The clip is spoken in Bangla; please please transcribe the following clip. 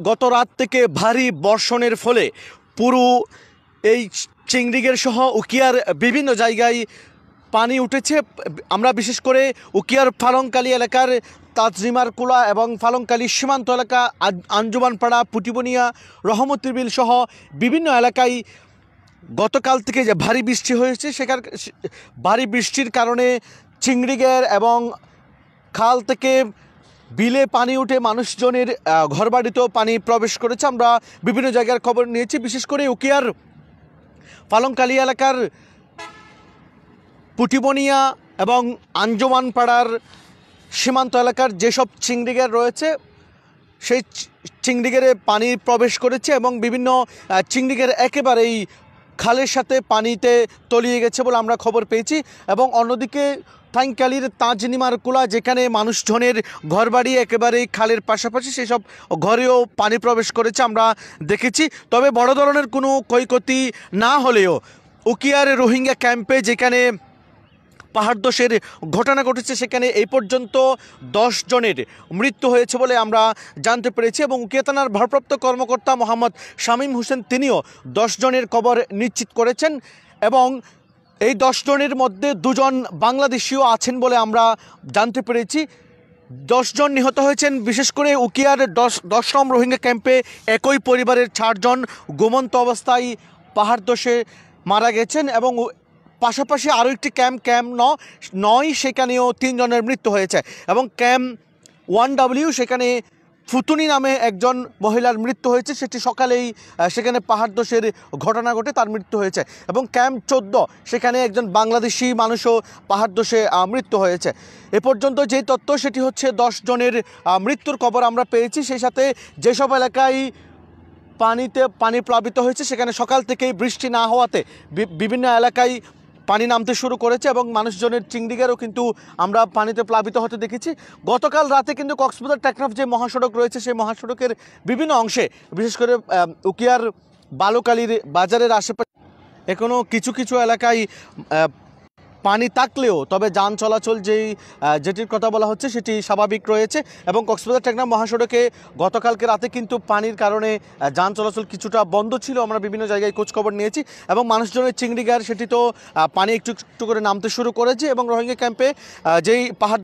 গত রাত থেকে ভারী বর্ষণের ফলে পুরো এই চিংড়িগের সহ উকিয়ার বিভিন্ন জায়গায় পানি উঠেছে। আমরা বিশেষ করে উকিয়ার ফালংকালী এলাকার তাজরিমার কুলা এবং ফালংকালী সীমান্ত এলাকা, আঞ্জুমানপাড়া, পুটিবনিয়া, রহমতের বিল সহ বিভিন্ন এলাকায় গতকাল থেকে যে ভারী বৃষ্টি হয়েছে, সেখানে ভারী বৃষ্টির কারণে চিংড়িগের এবং খাল থেকে বিলে পানি উঠে মানুষজনের ঘরবাড়িতেও পানি প্রবেশ করেছে। আমরা বিভিন্ন জায়গার খবর নিয়েছি, বিশেষ করে উকিয়ার ফালংকালী এলাকার পুটিবনিয়া এবং আঞ্জুমানপাড়ার সীমান্ত এলাকার যেসব চিংড়িগের রয়েছে সেই চিংড়িগেরে পানি প্রবেশ করেছে এবং বিভিন্ন চিংড়িগের একেবারেই খালের সাথে পানিতে তলিয়ে গেছে বলে আমরা খবর পেয়েছি। এবং অন্যদিকে ফালংকালীর তাজরিমার কুলা, যেখানে মানুষজনের ঘরবাড়ি একেবারেই খালের পাশাপাশি, সেসব ঘরেও পানি প্রবেশ করেছে আমরা দেখেছি। তবে বড় ধরনের কোনো ক্ষয়ক্ষতি না হলেও উকিয়ার রোহিঙ্গা ক্যাম্পে যেখানে পাহাড় ধসের ঘটনা ঘটেছে, সেখানে এই পর্যন্ত 10 জনের মৃত্যু হয়েছে বলে আমরা জানতে পেরেছি। এবং উকিয়া থানার ভারপ্রাপ্ত কর্মকর্তা মোহাম্মদ শামীম হোসেন তিনিও 10 জনের খবর নিশ্চিত করেছেন এবং এই 10 জনের মধ্যে 2 জন বাংলাদেশিও আছেন বলে আমরা জানতে পেরেছি। 10 জন নিহত হয়েছেন। বিশেষ করে উকিয়ার 10ম রোহিঙ্গা ক্যাম্পে একই পরিবারের 4 জন ঘুমন্ত অবস্থায় পাহাড় ধসে মারা গেছেন এবং পাশাপাশি আরও একটি ক্যাম্প 9 সেখানেও 3 জনের মৃত্যু হয়েছে। এবং ক্যাম্প 1W সেখানে ফুতুনি নামে একজন মহিলার মৃত্যু হয়েছে, সেটি সকালেই সেখানে পাহাড় ধসের ঘটনা ঘটে তার মৃত্যু হয়েছে। এবং ক্যাম্প 14 সেখানে একজন বাংলাদেশি মানুষও পাহাড় ধসে মৃত্যু হয়েছে। এ পর্যন্ত যে তথ্য সেটি হচ্ছে 10 জনের মৃত্যুর খবর আমরা পেয়েছি। সেই সাথে যেসব এলাকায় পানি প্লাবিত হয়েছে, সেখানে সকাল থেকেই বৃষ্টি না হওয়াতে বিভিন্ন এলাকায় পানি নামতে শুরু করেছে এবং মানুষজনের চিংড়িগেরও কিন্তু আমরা পানিতে প্লাবিত হতে দেখেছি। গতকাল রাতে কিন্তু কক্সবাজার টেকনাফ যে মহাসড়ক রয়েছে, সেই মহাসড়কের বিভিন্ন অংশে, বিশেষ করে উকিয়ার বালুকালীর বাজারের আশেপাশে এখনও কিছু এলাকায় পানি থাকলেও তবে যান চলাচল যেটির কথা বলা হচ্ছে সেটি স্বাভাবিক রয়েছে। এবং কক্সবাজার টেকনাফ মহাসড়কে গতকালকে রাতে কিন্তু পানির কারণে যান চলাচল কিছুটা বন্ধ ছিল। আমরা বিভিন্ন জায়গায় খোঁজখবর নিয়েছি এবং মানুষজনের চিংড়িগার সেটি তো পানি একটু একটু করে নামতে শুরু করেছে এবং রোহিঙ্গা ক্যাম্পে যেই পাহাড়